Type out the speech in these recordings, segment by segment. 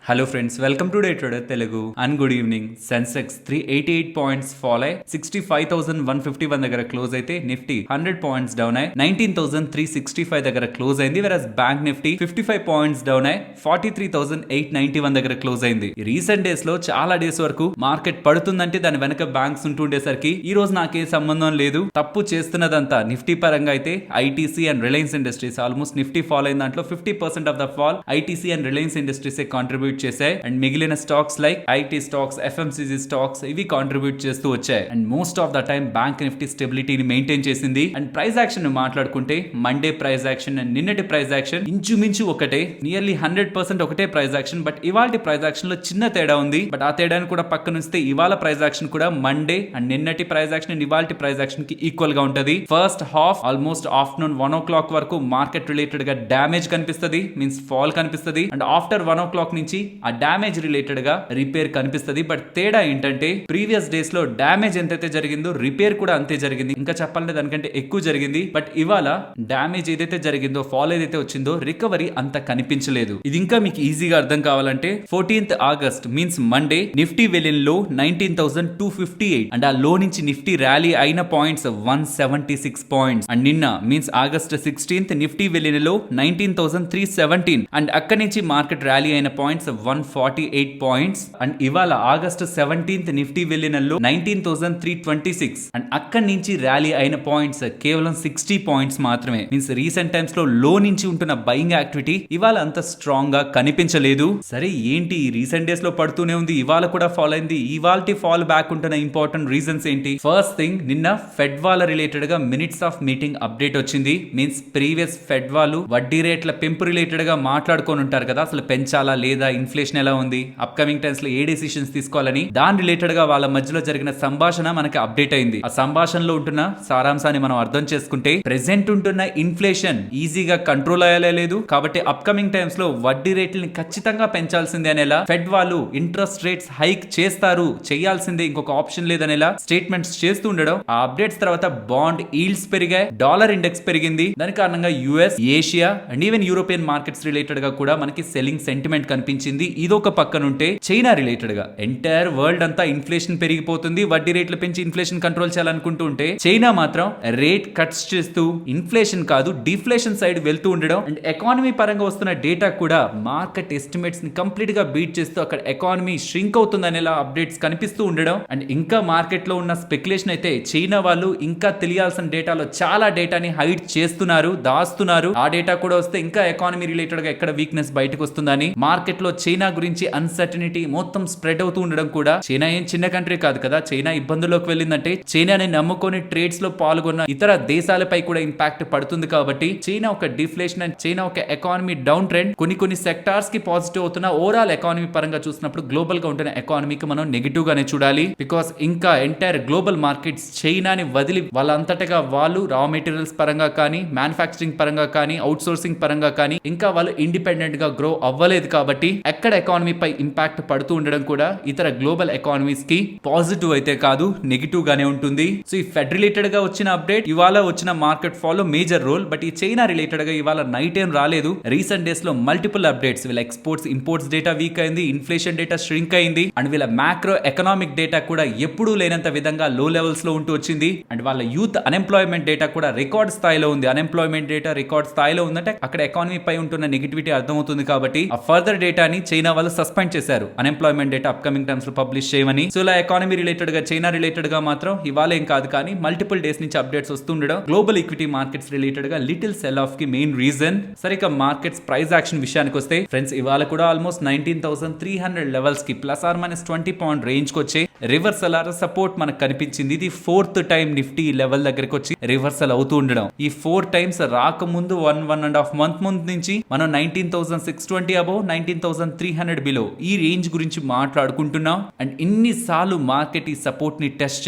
Hello friends, welcome to day trader Telugu and good evening. Sensex 388 points fall అయ్యి 65,151 దగ్గర close అయితే Nifty 100 points down అయ్యి 19,365 దగ్గర క్లోజ్ అయింది. వెరస్ బ్యాంక్ నిఫ్టీ 55 పాయింట్స్ డౌన్ అయ్యి 43,891 దగ్గర క్లోజ్ అయింది. ఈ రీసెంట్ డేస్ లో చాలా డేస్ వరకు మార్కెట్ పడుతుందంటే దాని వెనక బ్యాంక్స్ ఉంటుండేసరికి ఈ రోజు నాకే సంబంధం లేదు, తప్పు చేస్తున్నదంతా నిఫ్టీ పరంగా అయితే ITC and Reliance Industries. Almost Nifty fall అయిన దాంట్లో 50% of the fall ITC and Reliance Industries contribute చేశాయి. అండ్ మిగిలిన stocks like IT stocks, FMCG stocks ఇవి కాంట్రిబ్యూట్ చేస్తూ వచ్చాయి. And most of the time bank Nifty స్టెబిలిటీని మెయింటైన్ చేసింది. And price action మాట్లాడుకుంటే మండే ప్రైస్ యాక్షన్ అండ్ నిన్నటి price action ఇంచుమించు ఒకటే, నియర్లీ 100% ఒకటే ప్రైస్ యాక్షన్. బట్ ఇవాళ ప్రైస్ యాక్షన్ లో చిన్న తేడా ఉంది. బట్ ఆ తేడాను కూడా పక్కన ఉంచితే ఇవాళ ప్రైస్ యాక్షన్ కూడా మండే అండ్ నిన్నటి ప్రైస్ యాక్షన్ అండ్ ఇవాళ ప్రైస్ యాక్షన్ కి ఈక్వల్ గా ఉంటది. First half almost afternoon 1 o'clock వరకు మార్కెట్ రిలేటెడ్ గా డ్యామేజ్ కనిపిస్తుంది, మీన్స్ ఫాల్ కనిపిస్తుంది. అండ్ ఆఫ్టర్ 1 o'clock నుంచి ఆ డ్యామేజ్ రిలేటెడ్ గా రిపేర్ కనిపిస్తుంది. బట్ తేడా ఏంటంటే ప్రీవియస్ డేస్ లో డ్యామేజ్ ఎంతైతే జరిగిందో రిపేర్ కూడా అంతే జరిగింది, ఇంకా చెప్పాలంటే దానికంటే ఎక్కువ జరిగింది. బట్ ఇవాళ డ్యామేజ్ ఏదైతే జరిగిందో, ఫాల్ ఏదైతే వచ్చిందో, రికవరీ అంత కనిపించలేదు. ఇది ఇంకా మీకు ఈజీగా అర్థం కావాలంటే 14th August means Monday Nifty వెళ్ళిన లో 19,258 అండ్ ఆ లో నుంచి నిఫ్టీ ర్యాలీ అయిన పాయింట్స్ 176 పాయింట్స్. అండ్ నిన్న మీన్స్ August 16th నిఫ్టీ వెళ్ళిన లో 19,317 అండ్ అక్కడి నుంచి మార్కెట్ ర్యాలీ అయిన పాయింట్స్ 148 పాయింట్స్. అండ్ ఇవాళ August 17th నిఫ్టీ వెళ్ళిన లో 19,326 అండ్ అక్కడి నుంచి ర్యాలీ అయిన పాయింట్స్ కేవలం 60 పాయింట్స్ మాత్రమే. మీన్స్ రీసెంట్ టైమ్స్ లో నుంచి ఉంటున్న బయింగ్ యాక్టివిటీ ఇవాళ అంత స్ట్రాంగ్ గా కనిపించలేదు. సరే ఏంటి రీసెంట్ డేస్ లో పడుతూనే ఉంది, ఇవాళ కూడా ఫాల్ అయింది. ఇవాళ ఫాల్ బ్యాక్ ఉంటున్న ఇంపార్టెంట్ రీజన్స్ ఏంటి? ఫస్ట్ థింగ్, నిన్న ఫెడ్ వాళ్ళ రిలేటెడ్ గా మినిట్స్ ఆఫ్ మీటింగ్ అప్డేట్ వచ్చింది. మీన్స్ ప్రీవియస్ ఫెడ్ వాళ్ళు వడ్డీ రేట్ల పెంపు రిలేటెడ్ గా మాట్లాడుకొని ఉంటారు కదా, అసలు పెంచాలా లేదా, ఇన్ఫ్లేషన్ ఎలా ఉంది, అప్కమింగ్ టైమ్స్ లో ఏ డెసిషన్స్ తీసుకోవాలని, దాని రిలేటెడ్ గా వాళ్ళ మధ్యలో జరిగిన సంభాషణ మనకి అప్డేట్ అయింది. ఆ సంభాషణలో ఉంటున్న సారాంశాన్ని మనం అర్థం చేసుకుంటే, ప్రెసెంట్ ఉంటున్న ఇన్ఫ్లేషన్ ఈజీగా కంట్రోల్ అయ్యేలా లేదు, కాబట్టి అప్కమింగ్ టైమ్స్ లో వడ్డీ రేట్లని ఖచ్చితంగా పెంచాల్సిందే అనేలా ఫెడ్ వాళ్ళు ఇంట్రెస్ట్ రేట్స్ హైక్ చేస్తారు, చేయాల్సిందే, ఇంకొక ఆప్షన్ లేదనేలా స్టేట్మెంట్స్ చేస్తూ ఉండడం. ఆ అప్డేట్స్ తర్వాత బాండ్ ఈల్డ్స్ పెరిగాయి, డాలర్ ఇండెక్స్ పెరిగింది. దాని కారణంగా US, Asia and even European markets related గా కూడా మనకి సెల్లింగ్ సెంటిమెంట్ కనిపించింది. ఇదొక పక్కనుంటే చైనా రిలేటెడ్ గా ఎంటైర్ వరల్డ్ అంతా ఇన్ఫ్లేషన్ పెరిగిపోతుంది, వడ్డీ రేట్లు పెంచి ఇన్ఫ్లేషన్ కంట్రోల్ చేయాలనుకుంటూ ఉంటే చైనా మాత్రం రేట్ కట్స్ చేస్తూ ఇన్ఫ్లేషన్ కాదు డిఫ్లేషన్ సైడ్ వెళ్తూ ఉండడం. అండ్ ఎకానమీ పరంగా వస్తున్న డేటా కూడా మార్కెట్ ఎస్టిమేట్స్ ని కంప్లీట్ గా బీట్ చేస్తూ అక్కడ ఎకానమీ ష్రింక్ అవుతుంది అనేలా అప్డేట్స్ కనిపిస్తూ ఉండడం. అండ్ ఇంకా మార్కెట్ లో ఉన్న స్పెక్యులేషన్ అయితే చైనా వాళ్ళు ఇంకా తెలియాల్సిన డేటాలో చాలా డేటాని హైడ్ చేస్తున్నారు, దాస్తున్నారు. ఆ డేటా కూడా వస్తే ఇంకా ఎకానమీ రిలేటెడ్ గా ఎక్కడ వీక్నెస్ బయటకు వస్తుందని మార్కెట్ లో చైనా గురించి అన్సర్టనిటీ మొత్తం స్ప్రెడ్ అవుతూ ఉండడం. కూడా చైనా ఏం చిన్న కంట్రీ కాదు కదా, చైనా ఇబ్బందుల్లోకి వెళ్ళిందంటే చైనాని నమ్ముకొని ట్రేడ్స్ లో పాల్గొన్న ఇతర దేశాలపై కూడా ఇంపాక్ట్ పడుతుంది. కాబట్టి చైనా ఒక డిఫ్లేషన్ అండ్ చైనా ఒక ఎకానమీ డౌన్ ట్రెండ్ కొన్ని సెక్టార్స్ కి పాజిటివ్ అవుతున్న, ఓవరాల్ ఎకానమీ పరంగా చూసినప్పుడు గ్లోబల్ గా ఉంటున్న ఎకానమీకి మనం నెగిటివ్ గానే చూడాలి. బికాస్ ఇంకా ఎంటైర్ గ్లోబల్ మార్కెట్స్ చైనాని వదిలి వాళ్ళంతటగా వాళ్ళు రా మెటీరియల్స్ పరంగా కానీ, మ్యానుఫ్యాక్చరింగ్ పరంగా కానీ, అవుట్ సోర్సింగ్ పరంగా కానీ ఇంకా వాళ్ళు ఇండిపెండెంట్ గా గ్రో అవ్వలేదు. కాబట్టి ఎక్కడ ఎకానమీ పై ఇంపాక్ట్ పడుతూ ఉండడం కూడా ఇతర గ్లోబల్ ఎకానమీస్ కి పాజిటివ్ అయితే కాదు, నెగిటివ్ గానే ఉంటుంది. సో ఈ ఫెడ్ రిలేటెడ్ గా వచ్చిన అప్డేట్ ఇవాళ వచ్చిన market follow major role. But ఈ చైనా రిలేటెడ్ గా ఇవాళ నైట్ ఏం రాలేదు. రీసెంట్ డేస్ లో మల్టిపుల్ అప్డేట్స్, వీళ్ళ ఎక్స్పోర్ట్స్ ఇంపోర్ట్స్ డేటా వీక్ అయింది, ఇన్ఫ్లేషన్ డేటా ష్రింక్ అయింది, అండ్ వీళ్ళ మ్యాక్రో ఎకనామిక్ డేటా కూడా ఎప్పుడూ లేనంత విధంగా లో లెవెల్స్ లో ఉంటూ వచ్చింది. అండ్ వాళ్ళ యూత్ అన్ఎంప్లాయ్మెంట్ డేటా కూడా రికార్డ్ స్థాయిలో ఉంది. అన్ఎంప్లాయ్మెంట్ డేటా రికార్డ్ స్థాయిలో ఉందంటే అక్కడ ఎకానమీ పై ఉంటున్న నెగిటివిటీ అర్థమవుతుంది. కాబట్టి ఆ ఫర్దర్ డేటాని చైనా వాళ్ళు సస్పెండ్ చేశారు, అన్ఎంప్లాయ్మెంట్ డేటా అప్కమింగ్ టైమ్స్ లో పబ్లిష్ చేయమని. సో ఇలా ఎకానమీ రిలేటెడ్ గా చైనా రిలేటెడ్ గా మాత్రం ఇవాళ ఏం కాదు కానీ మల్టిపుల్ డేస్ నుంచి అప్డేట్స్ వస్తుండడం గ్లోబల్ ఈక్విటీ మార్కెట్స్ రిలేటెడ్ గా లిటిల్ సెల్ ఆఫ్ కి మెయిన్ రీజన్. సరే ఇక మార్కెట్స్ ప్రైస్ యాక్షన్ విషయానికి వస్తే ఫ్రెండ్స్, ఇవాళ కూడా ఆల్మోస్ట్ 19,300 లెవెల్స్ కి +or-20 పాయింట్ రేంజ్ కి వచ్చే రివర్సల్ ఆర్ సపోర్ట్ మనకు కనిపించింది. ఇది 4th టైం నిఫ్టీ లెవెల్ దగ్గరికి వచ్చి రివర్సల్ అవుతూ ఉండడం. ఈ 4 టైమ్స్ రాకముందు 1.5 month ముందు నుంచి మనం 19,620 అబౌవ్ 19,300 బిలో ఈ రేంజ్ గురించి మాట్లాడుకుంటున్నాం. అండ్ ఇన్నిసార్లు మార్కెట్ ఈ సపోర్ట్ ని టెస్ట్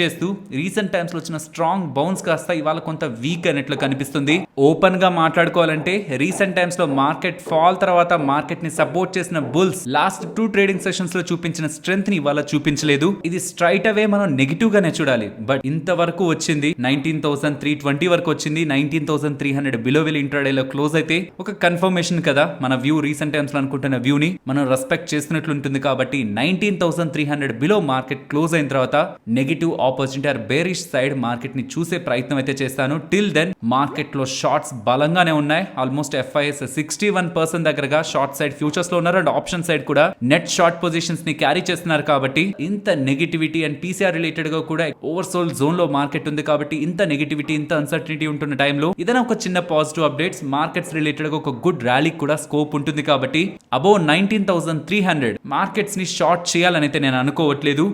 చేస్తూ రీసెంట్ టైమ్స్ లో వచ్చిన స్ట్రాంగ్ బౌన్స్ కాస్త ఇవాళ కొంత వీక్ అయినట్లు కనిపిస్తుంది. ఓపెన్ గా మాట్లాడుకోవాలంటే రీసెంట్ టైమ్స్ లో మార్కెట్ ఫాల్ తర్వాత మార్కెట్ ని సపోర్ట్ చేసిన బుల్స్ లాస్ట్ 2 ట్రేడింగ్ సెషన్స్ లో చూపించిన స్ట్రెంగ్త్ ని ఇవాళ చూపించలేదు. ఇది స్ట్రైట్ అవే మనం నెగిటివ్ గానే చూడాలి. బట్ ఇంతవరకు వచ్చింది 19,320 వరకు వచ్చింది, 19,300 బిలో వెళ్ళి ఇంట్రాడే లో క్లోజ్ అయితే ఒక కన్ఫర్మేషన్ కదా మన వ్యూ రీసెంట్ టైమ్స్ లో అనుకుంటున్నాం. అనుకుంటున్న వ్యూని మనం రెస్పెక్ట్ చేస్తున్నట్లుంటుంది. కాబట్టి 19,300 బిలో మార్కెట్ క్లోజ్ అయిన తర్వాత negative opposite or bearish side market ని చూసే ప్రయత్నం అయితే చేస్తాను. టిల్ దెన్ మార్కెట్ లో షార్ట్స్ బలంగానే ఉన్నాయి. ఆల్మోస్ట్ FIS 61% దగ్గరగా షార్ట్ సైడ్ ఫ్యూచర్స్ లో ఉన్నారు. అండ్ ఆప్షన్ సైడ్ కూడా నెట్ షార్ట్ పొజిషన్స్ ని క్యారీ చేస్తున్నారు. కాబట్టి ఇంత నెగిటివిటీ అండ్ PCR రిలేటెడ్ గా కూడా ఓవర్సోల్ జోన్ లో మార్కెట్ ఉంది. కాబట్టి ఇంత నెగిటివిటీ, ఇంత అన్సర్టనిటీ ఉంటున్న టైంలో ఇదైనా ఒక చిన్న పాజిటివ్ అప్డేట్స్. మార్కెట్స్ రిలేటెడ్ గా ఒక గుడ్ ర్యాలీ కూడా స్కోప్ ఉంటుంది. కాబట్టి అబౌవ్ 19,300 మార్కెట్స్ ని షార్ట్ చేయాలని అయితే నేను అనుకోవట్లేదు.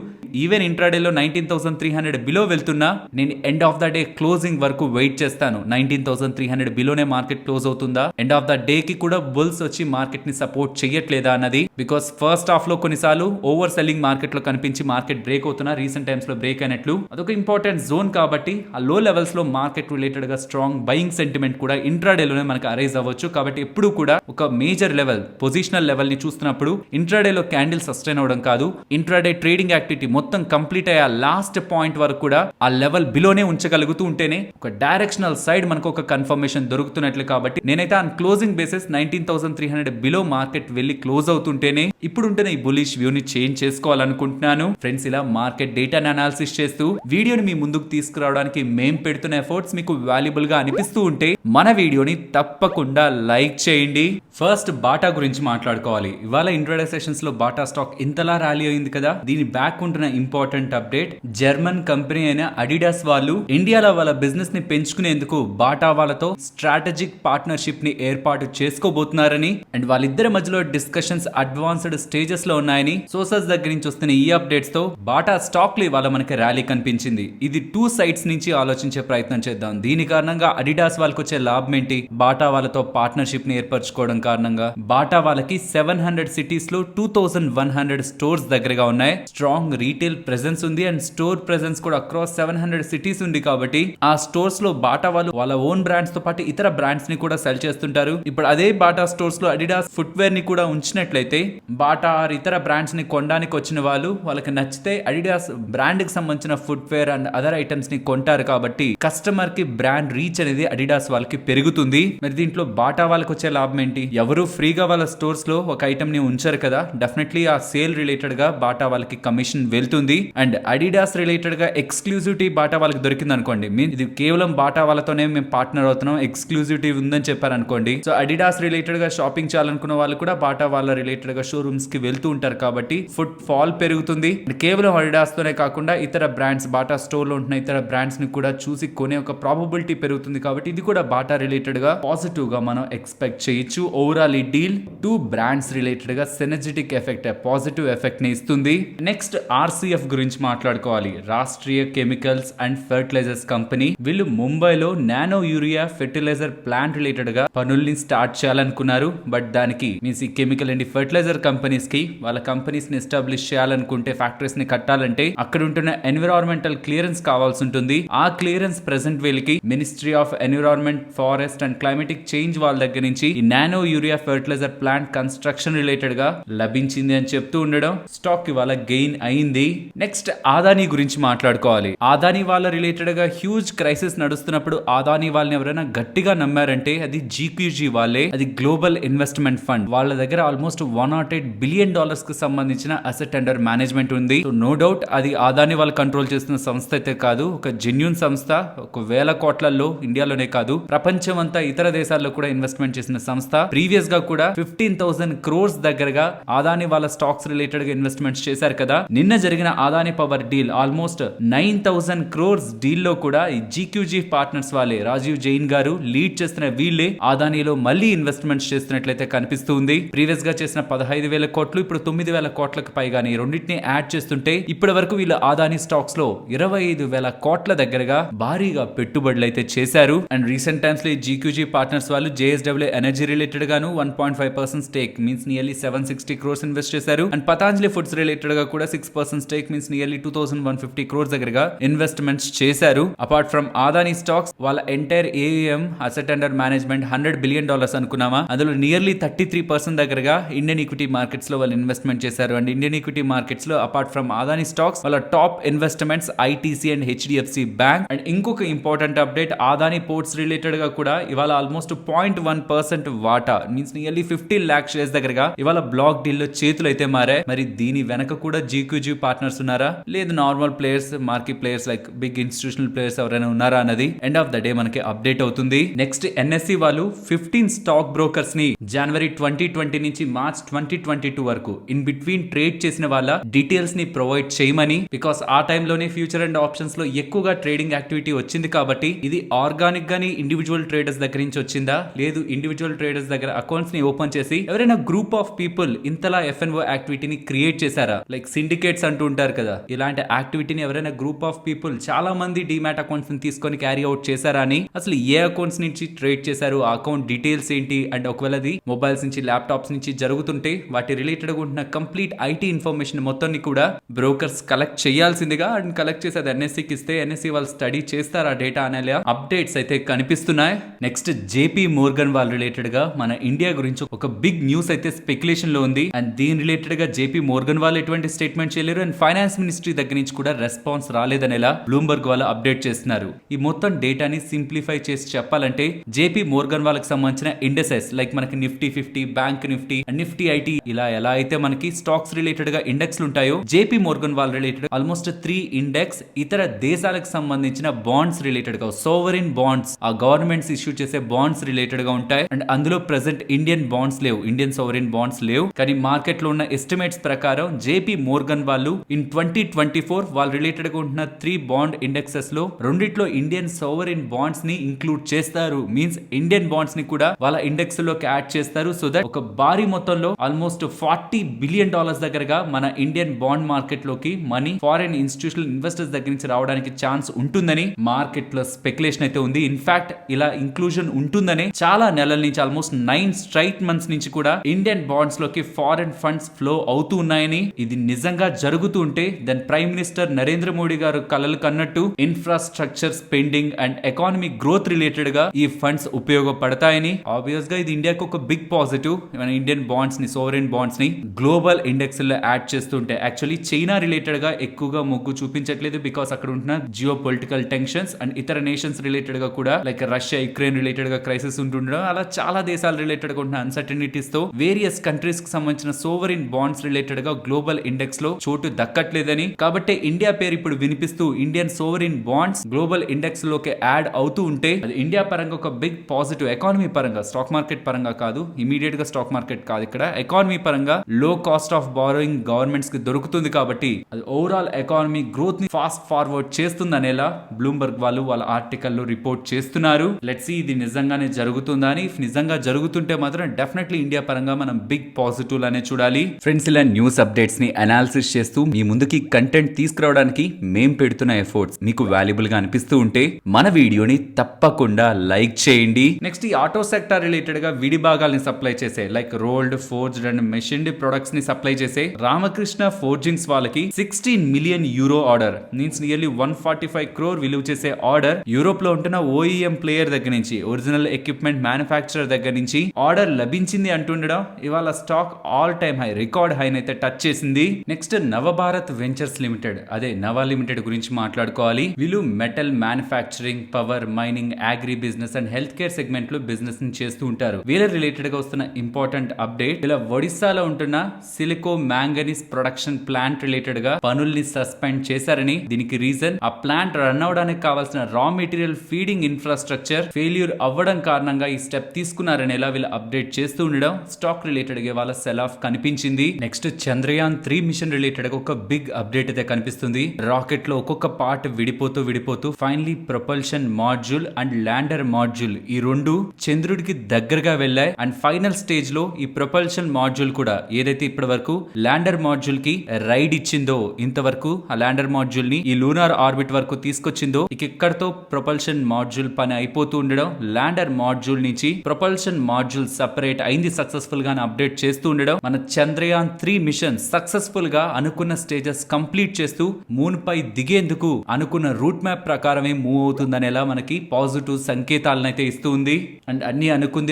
ఈవెన్ ఇంట్రాడేలో 19,300 బిలో వెళ్తున్నా నేను end of the day closing వరకు వెయిట్ చేస్తాను. 19,300 బిలోనే మార్కెట్ క్లోజ్ అవుతుందా, ఎండ్ ఆఫ్ ద డే కి కూడా బుల్స్ వచ్చి మార్కెట్ ని సపోర్ట్ చేయట్లేదా అన్నది. బికాస్ ఫస్ట్ హాఫ్ లో కొన్నిసార్లు ఓవర్ సెల్లింగ్ మార్కెట్ లో కనిపించి మార్కెట్ బ్రేక్ అవుతున్నా, రీసెంట్ టైమ్స్ లో బ్రేక్ అయినట్లు. అదొక ఇంపార్టెంట్ జోన్. కాబట్టి ఆ లో లెవెల్స్ లో మార్కెట్ రిలేటెడ్ గా స్ట్రాంగ్ బయింగ్ సెంటిమెంట్ కూడా ఇంట్రాడేలోనే మనకు అరైజ్ అవ్వచ్చు. కాబట్టి ఎప్పుడు కూడా ఒక మేజర్ లెవెల్, పొజిషనల్ లెవెల్ ని చూస్తున్నప్పుడు ఇంట్రాడేలో క్యాండిల్ సస్టైన్ అవడం కాదు, ఇంట్రాడే ట్రేడింగ్ యాక్టివిటీ మొత్తం కంప్లీట్ అయ్యే లాస్ట్ పాయింట్ వరకు కూడా ఆ లెవెల్ బిలోనే ఉంచగలుగుతూ ఉంటేనే ఒక డైరెక్షనల్ సైడ్ మనకు ఒక కన్ఫర్మేషన్ దొరుకుతున్నట్లు. కాబట్టి నేనైతే on closing basis 19,300 below market వెళ్ళి క్లోజ్ అవుతుంటేనే ఇప్పుడుంటేనే ఈ బులిష్ వ్యూ ని చేంజ్ చేసుకోవాలనుకుంటున్నాను. ఫ్రెండ్స్, ఇలా మార్కెట్ డేటాని అనాలిసిస్ చేస్తూ వీడియోని మీ ముందుకు తీసుకురావడానికి మేం పెడుతున్న ఎఫర్ట్స్ మీకు వాల్యుబుల్ గా అనిపిస్తూ ఉంటే మన వీడియోని తప్పకుండా లైక్ చేయండి. ఫస్ట్ బాటా గురించి మాట్లాడుకోవాలి. ఇవాళ ఇంట్రాడే సెషన్స్ లో బాటా స్టాక్ ఇంతలా ర్యాలీ అయింది కదా. దీని బ్యాక్ ఉంటున్న ఇంపార్టెంట్ అప్డేట్, జర్మన్ కంపెనీ అయిన అడిడాస్ వాళ్ళు ఇండియాలో వాళ్ళ బిజినెస్ ని పెంచుకునేందుకు బాటా వాళ్ళతో స్ట్రాటజిక్ పార్ట్నర్షిప్ ని ఏర్పాటు చేసుకోబోతున్నారని అండ్ వాళ్ళిద్దరి మధ్యలో డిస్కషన్స్ అడ్వాన్స్డ్ స్టేజెస్ లో ఉన్నాయని సోర్సెస్ దగ్గర నుంచి వస్తున్న ఈ అప్డేట్స్ తో బాటా స్టాక్ లో ఇవాళ మనకి ర్యాలీ కనిపించింది. ఇది 2 సైడ్స్ నుంచి ఆలోచించే ప్రయత్నం చేద్దాం. దీని కారణంగా అడిడాస్ వాళ్ళకి వచ్చే లాభం ఏంటి? బాటా వాళ్ళతో పార్ట్నర్షిప్ ని ఏర్పరచుకోవడం కారణంగా బాటా వాళ్ళకి 700 సిటీస్ లో 2,100 స్టోర్స్ దగ్గరగా ఉన్నాయి. స్ట్రాంగ్ రీటైల్ ప్రెజెన్స్ ఉంది అండ్ స్టోర్ ప్రెజెన్స్ కూడా అక్రాస్ 700 సిటీస్ ఉంది. కాబట్టి ఆ స్టోర్స్ లో బాటా వాళ్ళు వాళ్ళ ఓన్ బ్రాండ్స్ తో పాటు ఇతర బ్రాండ్స్ ని కూడా సెల్ చేస్తుంటారు. ఇప్పుడు అదే బాటా స్టోర్స్ లో అడిడాస్ ఫుట్వేర్ ని కూడా ఉంచినట్లయితే బాటా ఇతర బ్రాండ్స్ ని కొనడానికి వచ్చిన వాళ్ళు వాళ్ళకి నచ్చితే అడిడాస్ బ్రాండ్ కి సంబంధించిన ఫుట్వేర్ అండ్ అదర్ ఐటమ్స్ ని కొంటారు. కాబట్టి కస్టమర్ కి బ్రాండ్ రీచ్ అనేది అడిడాస్ వాళ్ళకి పెరుగుతుంది. మరి దీంట్లో బాటా వాళ్ళకి వచ్చే లాభం ఏంటి? ఎవరు ఫ్రీగా వాళ్ళ స్టోర్స్ లో ఒక ఐటమ్ ని ఉంచారు కదా. డెఫినెట్లీ ఆ సేల్ రిలేటెడ్ గా బాటా వాళ్ళకి కమిషన్ వెళ్తుంది. అండ్ అడిడాస్ రిలేటెడ్ గా ఎక్స్క్లూజివిటీ బాటా వాళ్ళకి దొరికింది అనుకోండి, ఇది కేవలం బాటా వాళ్ళతోనే మేము పార్ట్నర్ అవుతున్నాం, ఎక్స్క్లూజివిటీ ఉందని చెప్పారు అనుకోండి. సో అడిడాస్ రిలేటెడ్ గా షాపింగ్ చేయాలనుకున్న వాళ్ళు కూడా బాటా వాళ్ళ రిలేటెడ్ గా షోరూమ్స్ కి వెళ్తూ ఉంటారు. కాబట్టి ఫుట్ ఫాల్ పెరుగుతుంది. కేవలం అడిడాస్ తోనే కాకుండా ఇతర బ్రాండ్స్, బాటా స్టోర్ లో ఉంటున్న ఇతర బ్రాండ్స్ ని కూడా చూసి కొనే ఒక ప్రాబబిలిటీ పెరుగుతుంది. కాబట్టి ఇది కూడా బాటా రిలేటెడ్ గా పాజిటివ్ గా మనం ఎక్స్పెక్ట్ చేయొచ్చు. ఓవరాల్ ఈ డీల్ 2 బ్రాండ్స్ రిలేటెడ్ గా సినర్జిటిక్ ఎఫెక్ట్, పాజిటివ్ ఎఫెక్ట్ ని ఇస్తుంది. నెక్స్ట్ RCF గురించి మాట్లాడుకోవాలి. Rashtriya chemicals and fertilizers company. వీళ్ళు ముంబైలో nano urea fertilizer plant related గా పనుల్ని స్టార్ట్ చేయాలనుకున్నారు. బట్ దానికి మీన్స్ ఈ కెమికల్ అండ్ ఫెర్టిలైజర్ కంపెనీస్ కి వాళ్ళ కంపెనీస్ ని ఎస్టాబ్లిష్ చేయాలనుకుంటే, ఫ్యాక్టరీస్ ని కట్టాలంటే అక్కడ ఉంటున్న ఎన్విరాన్మెంటల్ క్లియరెన్స్ కావాల్సి ఉంటుంది. ఆ క్లియరెన్స్ ప్రెసెంట్ వీళ్ళకి ministry of environment, forest and climatic change వాళ్ళ దగ్గర నుంచి ఈ nano urea fertilizer plant construction related గా లభించింది అని చెప్తూ ఉండడం స్టాక్ ఇవాళ గెయిన్ అయింది. నెక్స్ట్ అదానీ గురించి మాట్లాడుకోవాలి. అదానీ వాళ్ళ రిలేటెడ్ గా హ్యూజ్ క్రైసిస్ నడుస్తున్నప్పుడు అదానీ వాళ్ళని ఎవరైనా గట్టిగా నమ్మారంటే అది GQG వాళ్ళే. అది గ్లోబల్ ఇన్వెస్ట్మెంట్ ఫండ్. వాళ్ళ దగ్గర ఆల్మోస్ట్ $108 బిలియన్ కి సంబంధించిన అసెట్ అండర్ మేనేజ్మెంట్ ఉంది. సో నో డౌట్ అది అదానీ వాళ్ళు కంట్రోల్ చేస్తున్న సంస్థ అయితే కాదు, ఒక జెన్యూన్ సంస్థ. ఒక వేల కోట్లలో ఇండియాలోనే కాదు ప్రపంచం అంతా ఇతర దేశాల్లో కూడా ఇన్వెస్ట్మెంట్ చేసిన సంస్థ. ప్రీవియస్ గా కూడా 15,000 crores దగ్గరగా అదానీ వాళ్ళ స్టాక్స్ రిలేటెడ్ గా ఇన్వెస్ట్మెంట్స్ చేశారు కదా. నిన్న జరిగిన Adani power deal almost 9,000 crores deal లో కూడా ఈ GQG పార్ట్నర్స్ వాళ్ళే, రాజీవ్ జైన్ గారు లీడ్ చేస్తున్న వీళ్ళే అదానీలో మళ్ళీ ఇన్వెస్ట్మెంట్స్ చేస్తున్నట్లయితే కనిపిస్తుంది. ప్రీవియస్ గా చేసిన 15,000 కోట్లు ఇప్పుడు 9,000 కోట్లకు పైగాని రెండింటిని యాడ్ చేస్తుంటే ఇప్పటి వరకు వీళ్ళు అదానీ స్టాక్స్ లో 25,000 కోట్ల దగ్గరగా భారీగా పెట్టుబడులు అయితే చేశారు. అండ్ రీసెంట్ టైమ్స్ లో GQG పార్ట్నర్స్ వాళ్ళు JSW ఎనర్జీ రిలేటెడ్ గాను 1.5% stake means nearly 760 crores invest చేశారు. అండ్ పతాంజలి ఫుడ్స్ రిలేటెడ్ గా కూడా 6% స్టేక్ మీన్స్ నియర్లీ 2150 crores దగ్గరగా ఇన్వెస్ట్మెంట్స్ చేశారు. అపార్ట్ ఫ్రమ్ అదానీ స్టాక్స్ వాళ్ళ entire AM asset under management $100 billion అనుకున్నామా, అందులో నియర్లీ 33% దగ్గరగా ఇండియన్ ఈక్విటీ మార్కెట్స్ లో వాళ్ళు ఇన్వెస్ట్మెంట్ చేశారు. అండ్ ఇండియన్ ఈక్విటీ మార్కెట్స్ లో అపార్ట్ ఫ్రమ్ అదానీ స్టాక్స్ వాళ్ళ top investments ITC and HDFC bank. And ఇంకొక important update, Adani ports related గా కూడా ఇవాళ ఆల్మోస్ట్ 0.1% వాటా మీన్స్ నియర్లీ 50 lakh షేర్స్ దగ్గరగా ఇవాళ బ్లాక్ డీల్ లో చేతులు అయితే మారాయి. మరి దీని వెనక కూడా జీక్యూజీ పార్ట్నర్స్ ఉన్నారా, లేదు normal players market players like big institutional players ఎవరైనా ఉన్నారా అన్నది ఎండ్ ఆఫ్ ద డే మనకి అప్డేట్ అవుతుంది. నెక్స్ట్ ఎన్ఎస్సి వాళ్ళు 15 స్టాక్ బ్రోకర్స్ ని జనవరి 2020 నుంచి మార్చ్ 2022 వరకు ఇన్ బిట్వీన్ ట్రేడ్ చేసిన వాళ్ళ డీటెయిల్స్ ని ప్రొవైడ్ చేయమని, బికాస్ ఆ టైంలోనే ఫ్యూచర్ అండ్ ఆప్షన్స్ లో ఎక్కువగా ట్రేడింగ్ యాక్టివిటీ వచ్చింది కాబట్టి ఇది ఆర్గానిక్ గానీ ఇండివిజువల్ ట్రేడర్స్ దగ్గర నుంచి వచ్చిందా, లేదు ఇండివిజువల్ ట్రేడర్స్ దగ్గర అకౌంట్స్ ని ఓపెన్ చేసి ఎవరైనా గ్రూప్ ఆఫ్ పీపుల్ ఇంతలా ఎఫ్ఎన్ఓ యాక్టివిటీని క్రియేట్ చేశారా, లైక్ సిండికేట్స్ అంటూ ఉంటారు కదా, ఇలాంటి యాక్టివిటీని ఎవరైనా గ్రూప్ ఆఫ్ పీపుల్ చాలా మంది డిమాట్ అకౌంట్స్ ని తీసుకొని క్యారీ అవుట్ చేశారా అని, అసలు ఏ అకౌంట్స్ నుంచి ట్రేడ్ చేశారు, ఆ అకౌంట్ డీటెయిల్స్ ఏంటి, అండ్ ఒకవేళ అది మొబైల్స్ నుంచి ల్యాప్టాప్స్ నుంచి జరుగుతుంటే వాటి రిలేటెడ్ గా ఉంటున్న కంప్లీట్ ఐటీ ఇన్ఫర్మేషన్ మొత్తాన్ని కూడా బ్రోకర్స్ కలెక్ట్ చేయాల్సిందిగా అండ్ కలెక్ట్ చేసి అది ఎన్ఎస్సికి ఇస్తే ఎన్ఎస్సి వాళ్ళు స్టడీ చేస్తారు ఆ డేటా అనే అప్డేట్స్ అయితే కనిపిస్తున్నాయి. నెక్స్ట్ జేపీ మోర్గన్ వాళ్ళ రిలేటెడ్ గా మన ఇండియా గురించి ఒక బిగ్ న్యూస్ అయితే స్పెక్యులేషన్ లో ఉంది. అండ్ దీని రిలేటెడ్ గా జేపీ మోర్గన్ వాళ్ళు ఎటువంటి స్టేట్మెంట్ చేయలేరు అండ్ ఫైనాన్స్ మినిస్ట్రీ దగ్గర నుంచి కూడా రెస్పాన్స్ రాలేదనేలా బ్లూంబర్గ్ వాళ్ళు అప్డేట్ చేస్తున్నారు. ఈ మొత్తం డేటాని సింప్లిఫై చేసి చెప్పాలంటే జేపీ మోర్గన్ వాళ్ళకి సంబంధించిన ఇండెక్సెస్ లైక్ మనకి Nifty 50, bank Nifty and Nifty IT ఇలా ఎలా అయితే మనకి స్టాక్స్ రిలేటెడ్ గా ఇండెక్స్ ఉంటాయో జేపీ మోర్గన్ వాళ్ళ రిలేటెడ్ ఆల్మోస్ట్ 3 ఇండెక్స్ ఇతర దేశాలకు సంబంధించిన బాండ్స్ రిలేటెడ్ గా సోవరిన్ బాండ్స్ ఆ గవర్నమెంట్స్ ఇష్యూ చేసే బాండ్స్ రిలేటెడ్ గా ఉంటాయి. అండ్ అందులో ప్రెసెంట్ ఇండియన్ బాండ్స్ లేవు, ఇండియన్ సోవరిన్ బాండ్స్ లేవు. కానీ మార్కెట్ లో ఉన్న ఎస్టిమేట్స్ ప్రకారం జేపీ మోర్గన్ వాళ్ళు ఇన్ 2024 వాళ్ళ రిలేటెడ్ గా ఉంటున్న 3 బాండ్ ఇండెక్సెస్ లో రెండిట్లో ఇండియన్ సోవరిన్ బాండ్స్ ని ఇంక్లూడ్ చేస్తారు. మీన్స్ ఇండియన్ బాండ్స్ ని కూడా వాళ్ళ ఇండెక్స్ లోకి యాడ్ చేస్తారు. సో దట్ ఒక భారీ మొత్తంలో ఆల్మోస్ట్ $40 billion దగ్గరగా మన ఇండియన్ బాండ్ మార్కెట్ లోకి మనీ ఫారిన్ ఇన్స్టిట్యూషనల్ ఇన్వెస్టర్స్ దగ్గర నుంచి రావడానికి ఛాన్స్ ఉంటుందని మార్కెట్ లో స్పెక్యులేషన్ అయితే ఉంది. ఇన్ఫాక్ట్ ఇలా ఇంక్లూజన్ ఉంటుందని చాలా నెలల నుంచి ఆల్మోస్ట్ 9 straight months నుంచి కూడా ఇండియన్ బాండ్స్ లోకి ఫారిన్ ఫండ్స్ ఫ్లో అవుతూ ఉన్నాయని, ఇది నిజంగా జరుగుతూ ఉంటే then prime minister Narendra Modi garu కలలు కన్నట్టు infrastructure spending and economy growth related గా ఈ ఫండ్స్ ఉపయోగపడతాయని, ఆబ్వియస్ గా ఇది ఇండియాకి ఒక బిగ్ పాజిటివ్. మన ఇండియన్ బాండ్స్ ని సోవరెన్ బాండ్స్ ని గ్లోబల్ ఇండెక్స్ లో యాడ్ చేస్తుంటే యాక్చువల్లీ చైనా రిలేటెడ్ గా ఎక్కువగా మొగ్గు చూపించట్లేదు బికాస్ అక్కడ ఉంటున్న జియో పొలిటికల్ టెన్షన్స్ అండ్ ఇతర నేషన్స్ రిలేటెడ్ గా కూడా లైక్ రష్యా యుక్రెయిన్ రిలేటెడ్ గా క్రైసిస్ ఉంటుండడం, అలా చాలా దేశాల రిలేటెడ్ గా ఉన్న అన్సర్టనిటీస్ తో వేరియస్ కంట్రీస్ కి సంబంధించిన సోవరిన్ బాండ్స్ రిలేటెడ్ గా గ్లోబల్ ఇండెక్స్ లో చోటు దక్కట్లేదని, కాబట్టి ఇండియా పేరు ఇప్పుడు వినిపిస్తూ Indian sovereign bonds global index లోకి యాడ్ అవుతూ ఉంటే అది ఇండియా పరంగా ఒక బిగ్ పాజిటివ్. ఎకానమీ పరంగా స్టాక్ మార్కెట్ పరంగా కాదు, ఇమీడియట్ గా స్టాక్ మార్కెట్ కాదు, ఇక్కడ ఎకానమీ పరంగా లో కాస్ట్ ఆఫ్ బారోయింగ్ గవర్నమెంట్స్ కి దొరుకుతుంది కాబట్టి అది ఓవరాల్ ఎకానమీ గ్రోత్ ని ఫాస్ట్ ఫార్వర్డ్ చేస్తుంది అనేలా బ్లూంబర్గ్ వాళ్ళు వాళ్ళ ఆర్టికల్ లో రిపోర్ట్ చేస్తున్నారు. లెట్స్ సీ ఇది నిజంగానే జరుగుతుందా అని. ఇఫ్ నిజంగా జరుగుతుంటే మాత్రం డెఫినెట్లీ ఇండియా పరంగా మనం బిగ్ పాజిటివ్ అనే చూడాలి. ఫ్రెండ్స్, ఇలా న్యూస్ అప్డేట్స్ ని అనాలిసిస్ చేస్తూ మీ ముందుకి కంటెంట్ తీసుకురావడానికి మేం పెడుతున్న ఎఫర్ట్స్ మీకు వాల్యుబుల్ గా అనిపిస్తూ ఉంటే మన వీడియోని తప్పకుండా లైక్ చేయండి. నెక్స్ట్ ఈ ఆటో సెక్టర్ రిలేటెడ్ గా విడి భాగాల్ని సప్లై చేసే like rolled, forged and machined products ని సప్లై చేసే రామకృష్ణ ఫోర్జింగ్స్ వాళ్ళకి 16 million euro order means nearly 145 crore విలువ చేసే ఆర్డర్ యూరోప్ లో ఉంటున్న ఓఈఎం ప్లేయర్ దగ్గర నుంచి, ఒరిజినల్ ఎక్విప్మెంట్ మ్యానుఫ్యాక్చరర్ దగ్గర నుంచి ఆర్డర్ లభించింది అంటుండడం ఇవాళ stock all time high record high అయితే టచ్ చేసింది. నెక్స్ట్ నవభారత్ వెంచర్స్ లిమిటెడ్, అదే నవా లిమిటెడ్ గురించి మాట్లాడుకోవాలి. వీళ్ళు metal manufacturing, power, mining, agri business and health care segment లో బిజినెస్ ని చేస్తూ ఉంటారు. వీళ్ళ రిలేటెడ్ గా వస్తున్న ఇంపార్టెంట్ అప్డేట్, ఇలా ఒడిశాలో ఉంటున్న సిలికో మ్యాంగనీస్ ప్రొడక్షన్ ప్లాంట్ రిలేటెడ్ గా పనుల్ని సస్పెండ్ చేశారని, దీనికి రీజన్ ఆ ప్లాంట్ రన్ అవడానికి కావాల్సిన raw material feeding infrastructure failure అవ్వడం కారణంగా ఈ స్టెప్ తీసుకున్నారని ఎలా వీళ్ళు అప్డేట్ చేస్తూ ఉండడం స్టాక్ రిలేటెడ్ గా వాళ్ళ సెల్ ఆఫ్ కనిపించింది. నెక్స్ట్ చంద్రయాన్ 3 మిషన్ రిలేటెడ్ గా ఒక బిగ్ అప్డేట్ అయితే కనిపిస్తుంది. రాకెట్ లో ఒక్కొక్క పార్ట్ విడిపోతూ finally propulsion module and lander module ఈ రెండు చంద్రుడికి దగ్గరగా వెళ్ళాయి. అండ్ ఫైనల్ స్టేజ్ లో ఈ ప్రొపల్షన్ మాడ్యూల్ కూడా ఏదైతే ఇప్పటి వరకు ల్యాండర్ మాడ్యూల్ కి రైడ్ ఇచ్చిందో, ఇంతవరకు ఆ ల్యాండర్ మాడ్యూల్ ని ఈ లూనార్ ఆర్బిట్ వరకు తీసుకొచ్చిందో, ఇక ఇక్కడతో ప్రొపల్షన్ మాడ్యూల్ పని అయిపోతూ ఉండడం, ల్యాండర్ మాడ్యూల్ నుంచి ప్రొపల్షన్ మాడ్యూల్ సెపరేట్ అయింది సక్సెస్ఫుల్ గా అప్డేట్ చేస్తూ ఉండడం, మన చంద్రయాన్ 3 మిషన్ సక్సెస్ఫుల్ గా అనుకున్న అనుకున్న స్టేజెస్ కంప్లీట్ చేస్తూ మూన్ పై దిగేందుకు అనుకున్న రూట్ మ్యాప్ ప్రకారమే మూవ్ అవుతుందనేలా మనకి పాజిటివ్ సంకేతాలను అయితే ఇస్తూ ఉంది. అండ్ అన్ని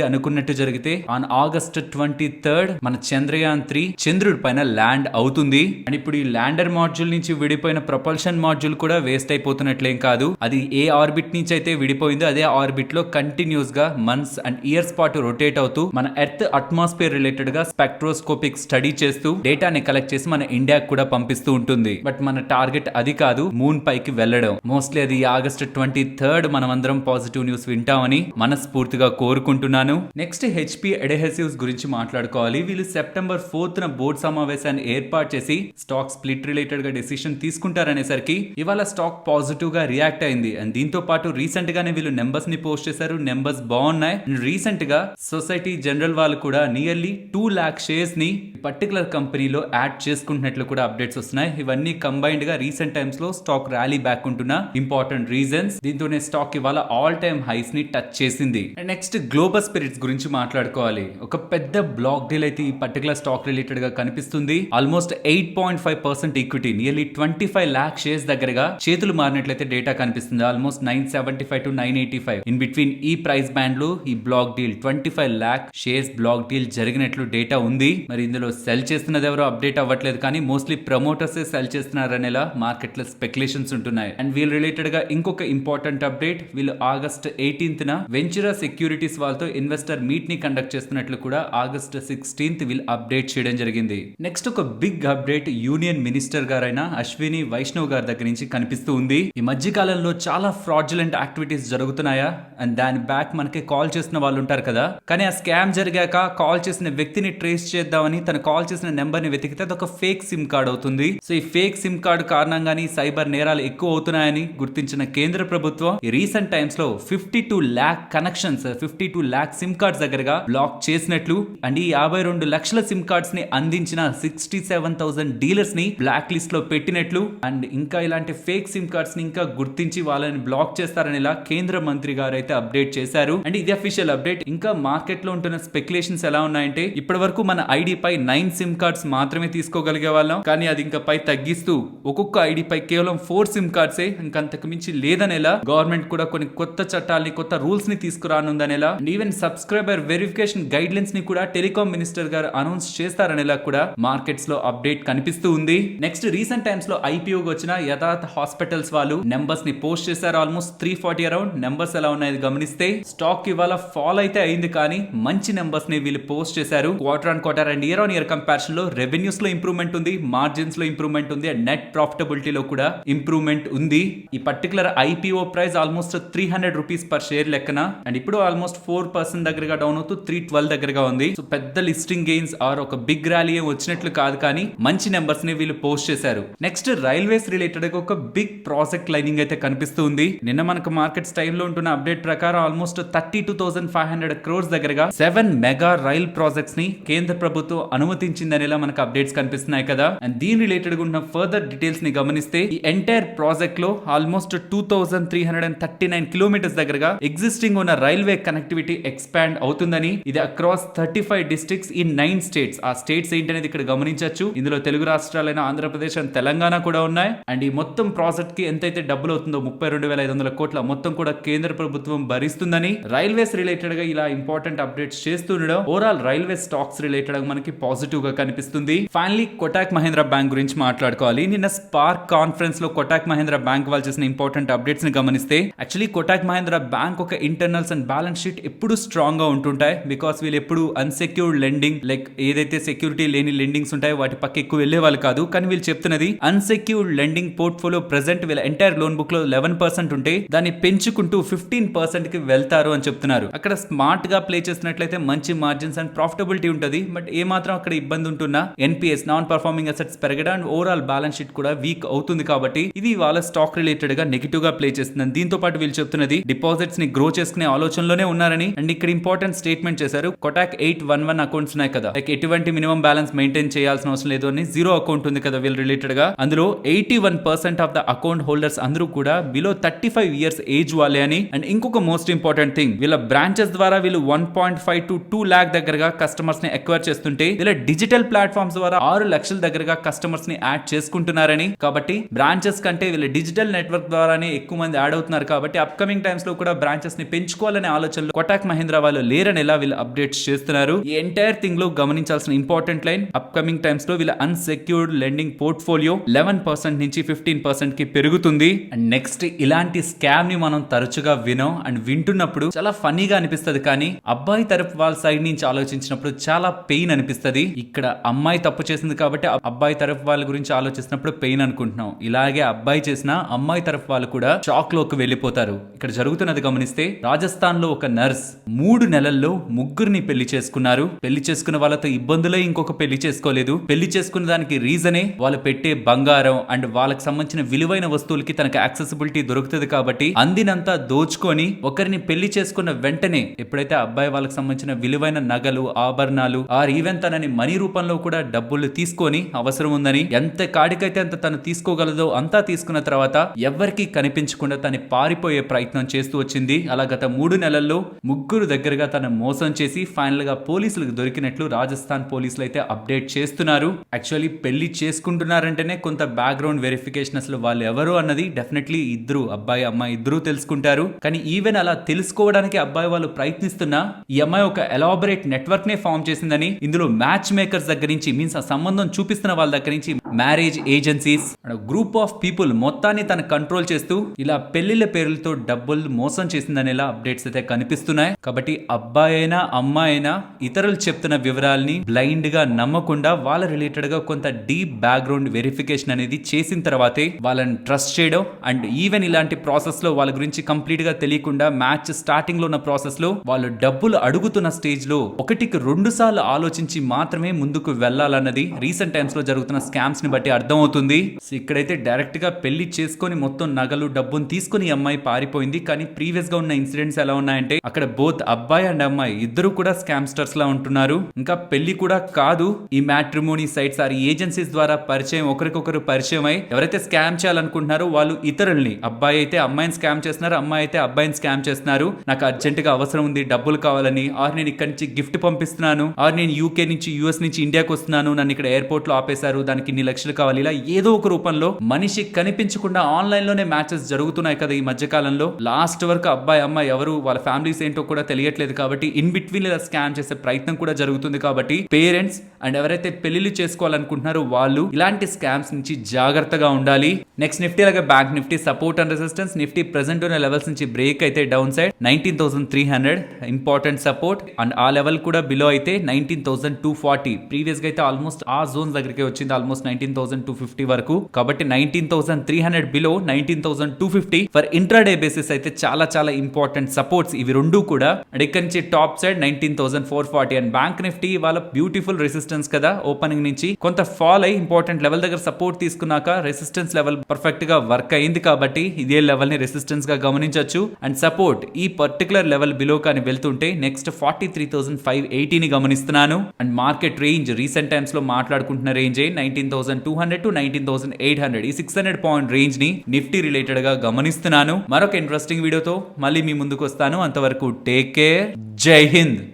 అనుకున్నట్టు జరిగితే ఆన్ August 23rd మన చంద్రయాన్ 3 చంద్రుడి పైన ల్యాండ్ అవుతుంది. అండ్ ఇప్పుడు ఈ ల్యాండర్ మాడ్యూల్ నుంచి విడిపోయిన ప్రొపల్షన్ మాడ్యూల్ కూడా వేస్ట్ అయిపోతున్నట్లేం కాదు. అది ఏ ఆర్బిట్ నుంచి అయితే విడిపోయిందో అదే ఆర్బిట్ లో కంటిన్యూస్ గా మంత్స్ అండ్ ఇయర్స్ పాటు రొటేట్ అవుతూ మన ఎర్త్ అట్మాస్ఫియర్ రిలేటెడ్ గా స్పెక్ట్రోస్కోపిక్ స్టడీ చేస్తూ డేటాని కలెక్ట్ చేసి మన ఇండియాకి కూడా పంపిస్తూ ఉంటుంది. బట్ మన టార్గెట్ అది కాదు, మూన్ పైకి వెళ్ళడం. మోస్ట్లీ అది August 23rd మనమందరం పాజిటివ్ న్యూస్ వింటామని మనస్ఫూర్తిగా కోరుకుంటున్నాను. నెక్స్ట్ హెచ్పి అడెహెసివ్స్ గురించి మాట్లాడుకోవాలి. వీళ్ళు September 4th బోర్డు సమావేశాన్ని ఏర్పాటు చేసి స్టాక్ స్ప్లిట్ రిలేటెడ్ గా డెసిషన్ తీసుకుంటారనేసరికి ఇవాళ స్టాక్ పాజిటివ్ గా రియాక్ట్ అయింది. అండ్ దీంతో పాటు రీసెంట్ గానే వీళ్ళు నెంబర్స్ ని పోస్ట్ చేశారు. నెంబర్స్ బాగున్నాయి. రీసెంట్ గా సొసైటీ జనరల్ వాళ్ళు కూడా నియర్లీ 2 lakh షేర్స్ ని పర్టికులర్ కంపెనీలో యాడ్ చేసుకుంటున్నట్లు కూడా అప్డేట్స్ వస్తున్నాయి. ఇవన్నీ కంబైన్డ్ గా రీసెంట్ టైమ్స్ లో స్టాక్ ర్యాలీ బ్యాక్ ఉంటున్న ఇంపార్టెంట్ రీజన్స్. దీంతోనే స్టాక్ ఇవాళ ఆల్ టైమ్ హైస్ ని టచ్ చేసింది. నెక్స్ట్ గ్లోబల్ స్పిరిట్స్ గురించి మాట్లాడుకోవాలి. ఒక పెద్ద బ్లాక్ డీల్ అయితే ఈ పర్టికులర్ స్టాక్ రిలేటెడ్ గా కనిపిస్తుంది. Almost 8.5% equity nearly 25 lakh shares దగ్గరగా చేతులు మారినట్లయితే డేటా కనిపిస్తుంది. ఆల్మోస్ట్ 975 to 985 ఇన్ బిట్వీన్ ఈ ప్రైస్ బ్యాండ్ లో ఈ black deal 25 lakh shares black deal జరిగినట్లు డేటా ఉంది. మరి ఇందులో సెల్ చేస్తున్నది ఎవరో అప్డేట్ అవ్వట్లేదు, కానీ మోస్ట్లీ ప్రమోటర్స్ సెల్ చేస్తున్నారనేలా మార్కెట్ లో స్పెక్యులేషన్స్ ఉంటున్నాయి. అండ్ వీళ్ళు రిలేటెడ్ గా ఇంకొక ఇంపార్టెంట్ అప్డేట్, వీళ్ళు August 18th వెంచురా సెక్యూరిటీస్ వాళ్ళతో ఇన్వెస్టర్ మీట్ ని కండక్ట్ చేస్తున్నట్లు కూడా August 16th వీళ్ళు అప్డేట్ చేయడం జరిగింది. నెక్స్ట్ ఒక బిగ్ అప్డేట్ యూనియన్ మినిస్టర్ గారైన అశ్విని వైష్ణవ్ గారి దగ్గర నుంచి కనిపిస్తూ ఉంది. ఈ మధ్య కాలంలో చాలా ఫ్రాడ్యులెంట్ యాక్టివిటీస్ జరుగుతున్నాయా అండ్ దాని బ్యాక్ మనకి కాల్ చేసిన వాళ్ళు ఉంటారు కదా, కానీ ఆ స్కామ్ జరిగాక కాల్ చేసిన వ్యక్తిని ట్రేస్ చేద్దామని తను కాల్ చేసిన నెంబర్ ని వెతికితే అది ఒక ఫేక్ సిమ్ కార్డ్ అవుతుంది. సో ఈ ఫేక్ సిమ్ కార్డ్ కారణంగానే సైబర్ నేరాలు ఎక్కువ అవుతున్నాయని గుర్తించిన కేంద్ర ప్రభుత్వం ఈ రీసెంట్ టైమ్స్ లో 52 lakh connections 52 lakh SIM cards దగ్గరగా బ్లాక్ చేసినట్లు అండ్ ఈ 52 లక్షల సిమ్ కార్డ్స్ ని అందించిన 67,000 డీలర్స్ ని బ్లాక్ లిస్ట్ లో పెట్టినట్లు అండ్ ఇంకా ఇలాంటి ఫేక్ సిమ్ కార్డ్స్ ని ఇంకా గుర్తించి వాళ్ళని బ్లాక్ చేస్తారనేలా కేంద్ర మంత్రి గారు అయితే అప్డేట్ చేశారు. అండ్ ఇది అఫీషియల్ అప్డేట్. ఇంకా మార్కెట్ లో ఉంటున్న స్పెక్యులేషన్స్ ఎలా ఉన్నాయంటే ఇప్పటి వరకు మన ఐడి పై 9 సిమ్ కార్డ్స్ మాత్రమే తీసుకోగలిగే వాళ్ళం, కానీ అది ఇంకా పై తగ్గిస్తూ ఒక్కొక్క ఐడి పై కేవలం 4 సిమ్ కార్డ్సే, ఇంకంతకు మించి లేదనేలా గవర్నమెంట్ కూడా కొన్ని కొత్త చట్టాలని కొత్త రూల్స్ ని తీసుకురానుందనేలా and even subscriber verification guidelines ని కూడా టెలికాం మినిస్టర్ గారు అనౌన్స్ చేస్తారనేలా కూడా మార్కెట్స్ లో అప్డేట్ కనిపిస్తూ ఉంది. నెక్స్ట్ రీసెంట్ టైమ్స్ లో ఐపీఓకి వచ్చిన యథాత్ హాస్పిటల్స్ వాళ్ళు నెంబర్స్ ని పోస్ట్ చేశారు. ఆల్మోస్ట్ 340 అరౌండ్ నెంబర్స్ ఎలా ఉన్నాయో గమనిస్తే స్టాక్ ఇవాళ ఫాల్ అయితే అయింది, కానీ మంచి నెంబర్స్ ని వీళ్ళు పోస్ట్ చేశారు. Quarter on quarter and year on year comparison లో రెవెన్యూస్ లో ఇంప్రూవ్మెంట్ ఉంది, మార్జిన్స్ లో ఇంప్రూవ్మెంట్ ఉంది అండ్ నెట్ ప్రాఫిటబిలిటీలో కూడా ఇంప్రూవ్మెంట్ ఉంది. ఈ particular IPO price almost 300 rupees per share లెక్కన అండ్ ఇప్పుడు ఆల్మోస్ట్ 4% దగ్గరగా డౌన్ అవుతూ 312 దగ్గరగా ఉంది. సో పెద్ద లిస్టింగ్ గెయిన్స్ ఆర్ ఒక బిగ్ ర్యాలీ వచ్చినట్లు కాదు, కానీ మంచి నెంబర్స్ ని వీళ్ళు పోస్ట్ చేశారు. నెక్స్ట్ రైల్వేస్ రిలేటెడ్ ఒక బిగ్ ప్రాజెక్ట్ లైనింగ్ అయితే కనిపిస్తుంది. నిన్న మనకు మార్కెట్ స్టైల్లో ఉంటున్న అప్డేట్ ప్రకారం ఆల్మోస్ట్ 32,500 crores దగ్గరగా 7 మెగా రైల్ ప్రాజెక్ట్స్ ని కేంద్ర ప్రభుత్వం అనుమతించిందనేలా మనకు అప్డేట్స్ కనిపిస్తున్నాయి కదా. అండ్ దీని రిలేటెడ్ ఉన్న ఫర్దర్ డీటెయిల్స్ ని గమనిస్తే ఈ ఎంటైర్ ప్రాజెక్ట్ లో ఆల్మోస్ట్ 2,339 కిలోమీటర్స్ దగ్గరగా ఎగ్జిస్టింగ్ ఉన్న రైల్వే కనెక్టివిటీ ఎక్స్పాండ్ అవుతుందని, ఇది అక్రాస్ 35 districts in 9 states. ఆ స్టేట్స్ ఏంటనేది ఇక్కడ గమనించవచ్చు. ఇందులో తెలుగు రాష్ట్రాలైన ఆంధ్రప్రదేశ్ అండ్ తెలంగాణ కూడా ఉన్నాయి. అండ్ ఈ మొత్తం ప్రాజెక్ట్ కి ఎంతైతే డబ్బులు అవుతుందో 32,500 కోట్ల మొత్తం కూడా కేంద్ర ప్రభుత్వం భరిస్తుందని రైల్వేస్ రిలేటెడ్ గా ఇలా ఇంపార్టెంట్ అప్డేట్స్ చేస్తుండడం ఓవరాల్ రైల్వే స్టాక్స్ రిలేటెడ్ గా మనకి పాజిటివ్ గా కనిపిస్తుంది. ఫైనలీ కోటాక్ మహీంద్రా బ్యాంక్ గురించి మాట్లాడుకోవాలి. నిన్న స్పార్క్ కాన్ఫరెన్స్ లో కోటాక్ మహీంద్రా బ్యాంక్ వాళ్ళు చేసిన ఇంపార్టెంట్ అప్డేట్స్ ని గమనిస్తే యాక్చువల్లీ కోటాక్ మహీంద్రా బ్యాంక్ ఒక ఇంటర్నల్స్ అండ్ బ్యాలెన్స్ షీట్ ఎప్పుడు స్ట్రాంగ్ గా ఉంటుంటాయి. బికాస్ వీళ్ళు ఎప్పుడు అన్సెక్యూర్డ్ లెండింగ్ లైక్ ఏదైతే సెక్యూరిటీ లేని లెండింగ్స్ ఉంటాయో వాటి పక్క ఎక్కువ వెళ్లే వాళ్ళు కాదు. కానీ వీళ్ళు చెప్తున్నది అన్సెక్యూర్డ్ లెండింగ్ పోర్ట్ఫోలియో ప్రెసెంట్ వీళ్ళ ఎంటైర్ లోన్ బుక్ లో 11% ఉంటే దాన్ని పెంచుకుంటూ 15% కి వెళ్తారు అని చెప్తున్నారు. అక్కడ స్మార్ట్ గా ప్లే చేసినట్లయితే మంచి మార్జిన్స్ అండ్ ప్రాఫిటబిలిటీ ఉంటుంది. బట్ ఏ మాత్రం అక్కడ ఇబ్బంది ఉంటున్నా ఎన్పిఎస్ నాన్ పర్ఫార్మింగ్ అసెట్స్ పెరగడం అండ్ ఓవరాల్ బ్యాలెన్స్ షీట్ కూడా వీక్ అవుతుంది. కాబట్టి ఇది వాళ్ళ స్టాక్ రిలేటెడ్ గా నెగిటివ్ గా ప్లే చేస్తుంది. దీంతో పాటు వీళ్ళు చెప్తున్నది డిపాజిట్స్ ని గ్రో చేసుకునే ఆలోచనలోనే ఉన్నారని అండ్ ఇక్కడ ఇంపార్టెంట్ స్టేట్మెంట్ చేశారు. కోటాక్ 811 అకౌంట్స్ ఉన్నాయి కదా, లైక్ ఎటువంటి మినిమం బ్యాలెన్స్ మెయింటైన్ చేయాల్సిన అవసరం లేదు అని. జీరో అకౌంట్ ఉంది కదా వీళ్ళు రిలేటెడ్ గా, అందులో 81% ఆఫ్ ద అకౌంట్ హోల్డర్స్ అందరూ కూడా బిలో 35 years ఏజ్ వాళ్ళే అని. అండ్ ఇంకొక మోస్ట్ ఇంపార్టెంట్ థింగ్, వీళ్ళ బ్రాంచెస్ ద్వారా వీళ్ళు 1.5 to 2 lakh దగ్గరగా కస్టమర్స్ ని ఎక్వైర్ చేస్తుంటే వీళ్ళ డిజిటల్ ప్లాట్ఫామ్స్ ద్వారా 6 లక్షల దగ్గరగా కస్టమర్స్ ని యాడ్ చేసుకుంటున్నారని. కాబట్టి బ్రాంచెస్ కంటే వీళ్ళ డిజిటల్ నెట్వర్క్ ద్వారానే ఎక్కువ మంది యాడ్ అవుతున్నారు. కాబట్టి అప్కమింగ్ టైమ్స్ లో కూడా బ్రాంచెస్ ని పెంచుకోవాలనే ఆలోచనలో కోటాక్ మహీంద్రా వాళ్ళు లేరని ఎలా వీళ్ళు అప్డేట్స్ చేస్తున్నారు. ఈ ఎంటైర్ థింగ్ లో గమనించాల్సిన ఇంపార్టెంట్ లైన్, అప్కమింగ్ టైమ్స్ లో వీళ్ళ అన్సెక్యూర్డ్ లెండింగ్ పోర్ట్ఫోలియో 11% నుంచి 15% కి పెరుగుతుంది. అండ్ నెక్స్ట్, ఇలాంటి స్కామ్ ని మనం తరచుగా వినం అండ్ వింటున్నప్పుడు చాలా ఫన్నీగా అనిపిస్తుంది. కానీ అబ్బాయి తరపు వాళ్ళ సైడ్ నుంచి ఆలోచించినప్పుడు చాలా పెయిన్ అనిపిస్తుంది. ఇక్కడ అమ్మాయి తప్పు చేసింది కాబట్టి అబ్బాయి తరపు వాళ్ళ గురించి ఆలోచిస్తున్నప్పుడు పెయిన్ అనుకుంటున్నాం. ఇలాగే అబ్బాయి చేసిన అమ్మాయి తరపు వాళ్ళు కూడా షాక్ లోకి వెళ్ళిపోతారు. ఇక్కడ జరుగుతున్నది గమనిస్తే, రాజస్థాన్ లో ఒక నర్స్ 3 నెలల్లో ముగ్గురిని పెళ్లి చేసుకున్నారు. పెళ్లి చేసుకున్న వాళ్ళతో ఇబ్బందులే ఇంకొక పెళ్లి చేసుకోలేదు. పెళ్లి చేసుకున్న దానికి రీజనే వాళ్ళు పెట్టే బంగారం అండ్ వాళ్ళకి సంబంధించిన విలువైన వస్తువులకి తనకు యాక్సెసిబిలిటీ దొరుకుతుంది. కాబట్టి అందినంతా దోచుకొని ఒకరిని పెళ్లి చేసుకున్న వెంటనే ఎప్పుడైతే అబ్బాయి వాళ్ళకి సంబంధించిన విలువైన నగలు, ఆభరణాలు ఆర్ ఈవెన్ తనని మనీ రూపంలో కూడా డబ్బులు తీసుకొని అవసరం ఉందని ఎంత కాడికైతే అంత తను తీసుకోగలదో అంతా తీసుకున్న తర్వాత ఎవ్వరికి కనిపించకుండా తను పారిపోయే ప్రయత్నం చేస్తూ వచ్చింది. అలా గత 3 నెలల్లో ముగ్గురు దగ్గరగా తను మోసం చేసి ఫైనల్ గా పోలీసులకు దొరికినట్లు రాజస్థాన్ పోలీసులు అయితే అప్డేట్ చేస్తున్నారు. యాక్చువల్లీ పెళ్లి చేసుకుంటున్నారంటేనే కొంత బ్యాక్గ్రౌండ్ వెరిఫికేషన్, అసలు వాళ్ళు ఎవరు అన్నది డెఫినెట్లీ ఇద్దరు, అబ్బాయి అమ్మాయి ఇద్దరు తెలుసుకుంటారు. కానీ ఈవెన్ అలా తెలుసుకోవడానికి అబ్బాయి వాళ్ళు ప్రయత్నిస్తున్నా ఈ అమ్మాయి ఒక ఎలాబరేట్ నెట్వర్క్ నే ఫామ్ చేసిందని, ఇందులో మ్యాచ్ మేకర్స్ దగ్గర నుంచి మీన్స్ ఆ సంబంధం చూపిస్తున్న వాళ్ళ దగ్గర నుంచి marriage agencies, group of people మొత్తాన్ని తన కంట్రోల్ చేస్తూ ఇలా పెళ్లిళ్ళ పేర్లతో డబ్బులు మోసం చేసిందనేలా అప్డేట్స్ అయితే కనిపిస్తున్నాయి. కాబట్టి అబ్బాయి అయినా అమ్మాయి అయినా ఇతరులు చెప్తున్న వివరాల్ని బ్లైండ్ గా నమ్మకుండా వాళ్ళ రిలేటెడ్ గా కొంత డీప్ బ్యాక్గ్రౌండ్ వెరిఫికేషన్ అనేది చేసిన తర్వాతే వాళ్ళని ట్రస్ట్ చేయడం. అండ్ ఈవెన్ ఇలాంటి ప్రాసెస్ లో వాళ్ళ గురించి కంప్లీట్ గా తెలియకుండా మ్యాచ్ స్టార్టింగ్ లో ఉన్న ప్రాసెస్ లో వాళ్ళు డబ్బులు అడుగుతున్న స్టేజ్ లో 1-2 సార్లు ఆలోచించి మాత్రమే ముందుకు వెళ్లాలన్నది రీసెంట్ టైమ్స్ లో జరుగుతున్న స్కామ్స్ ని బట్టి అర్థం అవుతుంది. ఇక్కడైతే డైరెక్ట్ గా పెళ్లి చేసుకొని మొత్తం నగలు డబ్బును తీసుకుని అమ్మాయి పారిపోయింది. కానీ ప్రీవియస్ గా ఉన్న ఇన్సిడెంట్స్ ఎలా ఉన్నాయంటే అక్కడ బోత్ అబ్బాయి అండ్ అమ్మాయి ఇద్దరు కూడా స్కామ్స్టర్స్ లా ఉంటున్నారు. ఇంకా పెళ్లి కూడా కాదు, ఈ మ్యాట్రిమోనీ సైట్స్ ఆర్ ఏజెన్సీస్ ద్వారా పరిచయం, ఒకరికొకరు పరిచయం అయి ఎవరైతే స్కామ్ చేయాలనుకుంటున్నారో వాళ్ళు ఇతరుల్ని, అబ్బాయి అయితే అమ్మాయిని స్కామ్ చేస్తున్నారు, అమ్మాయి అయితే అబ్బాయిని స్కామ్ చేస్తున్నారు. నాకు అర్జెంట్ గా అవసరం ఉంది, డబ్బులు కావాలని, ఆర్ నేను ఇక్కడ నుంచి గిఫ్ట్ పంపిస్తున్నాను, ఆర్ నేను యూకే నుంచి యూఎస్ నుంచి ఇండియాకి వస్తున్నాను, నన్ను ఇక్కడ ఎయిర్పోర్ట్ లో ఆపేశారు, దానికి ఇన్ని లక్షలు కావాలి, ఇలా ఏదో ఒక రూపంలో మనిషి కనిపించకుండా ఆన్లైన్ లోనే మ్యాచెస్ జరుగుతున్నాయి కదా ఈ మధ్య కాలంలో. లాస్ట్ వరకు అబ్బాయి అమ్మాయి ఎవరు, వాళ్ళ ఫ్యామిలీస్ ఏంటో కూడా తెలియట్లేదు. కాబట్టి ఇన్ బిట్వీన్ ఇలా స్కామ్ చేసే ప్రయత్నం కూడా జరుగుతుంది. కాబట్టి పేరెంట్స్ అండ్ ఎవరైతే పెళ్లిళ్ళు చేసుకోవాలనుకుంటున్నారో వాళ్ళు ఇలాంటి స్కామ్స్ నుంచి జాగ్రత్తగా ఉండాలి. నెక్స్ట్ నిఫ్టీ అలాగే bank Nifty support and resistance. Nifty present ఉన్న లెవెల్స్ నుంచి బ్రేక్ అయితే down side 19,300 important support and ఆ లెవెల్ కూడా బిలో అయితే 19,240. ప్రీవియస్ గా అయితే ఆల్మోస్ట్ ఆ జోన్స్ దగ్గరికి వచ్చింది, ఆల్మోస్ట్ 19,250 వరకు. కాబట్టి 19,300 బిలో 19,250 ఫర్ ఇంట్రాడే బేసిస్ అయితే చాలా చాలా ఇంపార్టెంట్ సపోర్ట్స్ ఇవి రెండు కూడా. అండ్ ఇక్కడ నుంచి top side 19,440. And bank Nifty వాళ్ళ బ్యూటిఫుల్ రెసిస్టెన్స్ కదా, ఓపెనింగ్ నుంచి కొంత ఫాల్ అయ్యి ఇంపార్టెంట్ లెవెల్ దగ్గర సపోర్ట్ తీసుకున్నాక రెసిస్టెన్స్ లెవెల్ పర్ఫెక్ట్ గా వర్క్ అయింది. కాబట్టి ఇదే లెవెల్ ని రెసిస్టెన్స్ గా గమనించవచ్చు. అండ్ సపోర్ట్ ఈ పర్టికులర్ లెవెల్ బిలో కానీ వెళ్తుంటే నెక్స్ట్ 43,580 ని గమనిస్తున్నాను. And market range recent times లో మాట్లాడుకుంటున్న రేంజ్ 19,200 to 19,800, ఈ 600 పాయింట్ రేంజ్ ని నిఫ్టీ రిలేటెడ్ గా గమనిస్తున్నాను. మరొక ఇంట్రెస్టింగ్ వీడియోతో మళ్ళీ మీ ముందుకు వస్తాను. అంతవరకు టేక్ కేర్, జై హింద్.